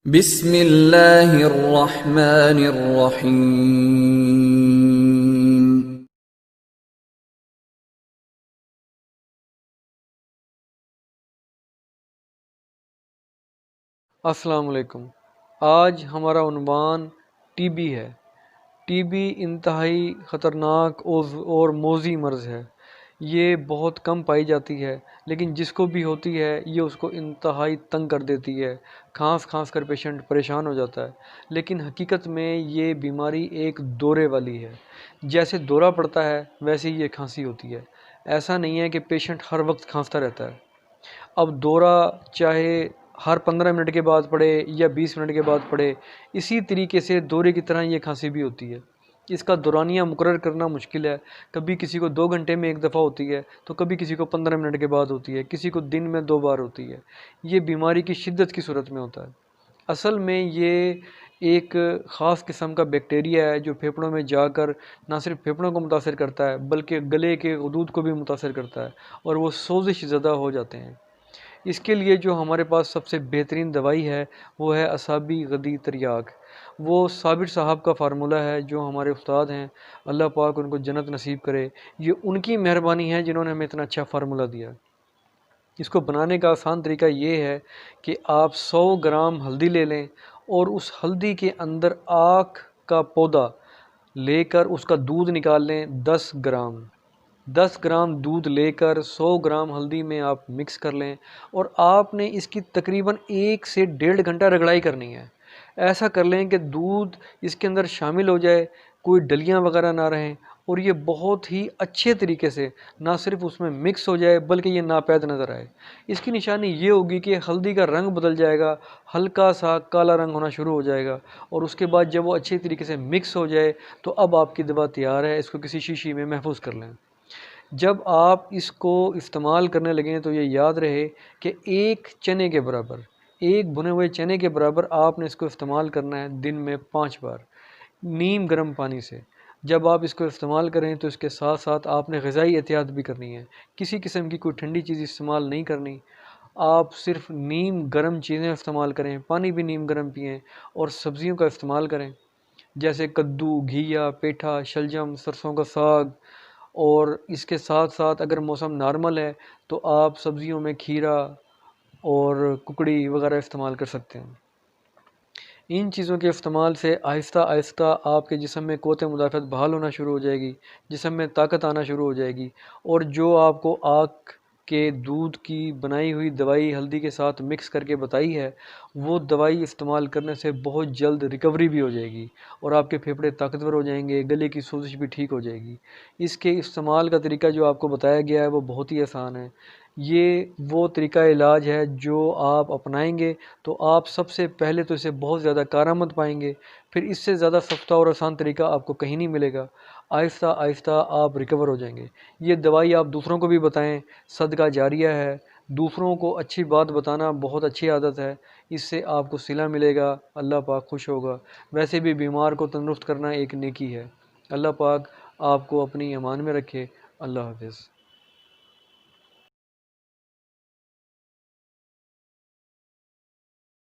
بسم اللہ الرحمن الرحیم۔ السلام علیکم۔ آج ہمارا عنوان ٹی بی ہے۔ ٹی بی انتہائی خطرناک اور موذی مرض ہے۔ یہ بہت کم پائی جاتی ہے، لیکن جس کو بھی ہوتی ہے یہ اس کو انتہائی تنگ کر دیتی ہے۔ کھانس کر پیشنٹ پریشان ہو جاتا ہے، لیکن حقیقت میں یہ بیماری ایک دورے والی ہے۔ جیسے دورہ پڑتا ہے ویسے ہی یہ کھانسی ہوتی ہے۔ ایسا نہیں ہے کہ پیشنٹ ہر وقت کھانستا رہتا ہے۔ اب دورہ چاہے ہر 15 منٹ کے بعد پڑے یا 20 منٹ کے بعد پڑے، اسی طریقے سے دورے کی طرح یہ کھانسی بھی ہوتی ہے۔ اس کا دورانیہ مقرر کرنا مشکل ہے۔ کبھی کسی کو 2 گھنٹے میں ایک دفعہ ہوتی ہے تو کبھی کسی کو 15 منٹ کے بعد ہوتی ہے، کسی کو دن میں 2 بار ہوتی ہے۔ یہ بیماری کی شدت کی صورت میں ہوتا ہے۔ اصل میں یہ ایک خاص قسم کا بیکٹیریا ہے جو پھیپھڑوں میں جا کر نہ صرف پھیپھڑوں کو متاثر کرتا ہے بلکہ گلے کے غدود کو بھی متاثر کرتا ہے اور وہ سوزش زدہ ہو جاتے ہیں۔ اس کے لیے جو ہمارے پاس سب سے بہترین دوائی ہے وہ ہے اعصابی غدی تریاک۔ وہ صابر صاحب کا فارمولہ ہے جو ہمارے استاد ہیں، اللہ پاک ان کو جنت نصیب کرے۔ یہ ان کی مہربانی ہے جنہوں نے ہمیں اتنا اچھا فارمولہ دیا۔ اس کو بنانے کا آسان طریقہ یہ ہے کہ آپ 100 گرام ہلدی لے لیں اور اس ہلدی کے اندر آک کا پودا لے کر اس کا دودھ نکال لیں 10 گرام۔ 10 گرام دودھ لے کر 100 گرام ہلدی میں آپ مکس کر لیں اور آپ نے اس کی تقریباً 1 سے 1.5 گھنٹہ رگڑائی کرنی ہے۔ ایسا کر لیں کہ دودھ اس کے اندر شامل ہو جائے، کوئی ڈلیاں وغیرہ نہ رہیں، اور یہ بہت ہی اچھے طریقے سے نہ صرف اس میں مکس ہو جائے بلکہ یہ ناپید نظر آئے۔ اس کی نشانی یہ ہوگی کہ ہلدی کا رنگ بدل جائے گا، ہلکا سا کالا رنگ ہونا شروع ہو جائے گا، اور اس کے بعد جب وہ اچھے طریقے سے مکس ہو جائے تو اب آپ کی دوا تیار ہے۔ اس کو کسی شیشی میں محفوظ کر لیں۔ جب آپ اس کو استعمال کرنے لگیں تو یہ یاد رہے کہ ایک چنے کے برابر، ایک بھنے ہوئے چنے کے برابر آپ نے اس کو استعمال کرنا ہے دن میں 5 بار نیم گرم پانی سے۔ جب آپ اس کو استعمال کریں تو اس کے ساتھ ساتھ آپ نے غذائی احتیاط بھی کرنی ہے۔ کسی قسم کی کوئی ٹھنڈی چیز استعمال نہیں کرنی۔ آپ صرف نیم گرم چیزیں استعمال کریں، پانی بھی نیم گرم پئیں، اور سبزیوں کا استعمال کریں جیسے کدو، گھیا، پیٹھا، شلجم، سرسوں کا ساگ۔ اور اس کے ساتھ ساتھ اگر موسم نارمل ہے تو آپ سبزیوں میں کھیرا اور ککڑی وغیرہ استعمال کر سکتے ہیں۔ ان چیزوں کے استعمال سے آہستہ آہستہ آپ کے جسم میں قوت مدافعت بحال ہونا شروع ہو جائے گی، جسم میں طاقت آنا شروع ہو جائے گی، اور جو آپ کو آک کے دودھ کی بنائی ہوئی دوائی ہلدی کے ساتھ مکس کر کے بتائی ہے، وہ دوائی استعمال کرنے سے بہت جلد ریکوری بھی ہو جائے گی اور آپ کے پھیپھڑے طاقتور ہو جائیں گے، گلے کی سوزش بھی ٹھیک ہو جائے گی۔ اس کے استعمال کا طریقہ جو آپ کو بتایا گیا ہے وہ بہت ہی آسان ہے۔ یہ وہ طریقہ علاج ہے جو آپ اپنائیں گے تو آپ سب سے پہلے تو اسے بہت زیادہ کارآمد پائیں گے، پھر اس سے زیادہ سستا اور آسان طریقہ آپ کو کہیں نہیں ملے گا۔ آہستہ آہستہ آپ ریکور ہو جائیں گے۔ یہ دوائی آپ دوسروں کو بھی بتائیں، صدقہ جاریہ ہے۔ دوسروں کو اچھی بات بتانا بہت اچھی عادت ہے، اس سے آپ کو صلہ ملے گا، اللہ پاک خوش ہوگا۔ ویسے بھی بیمار کو تندرست کرنا ایک نیکی ہے۔ اللہ پاک آپ کو اپنی امان میں رکھے۔ اللہ حافظ۔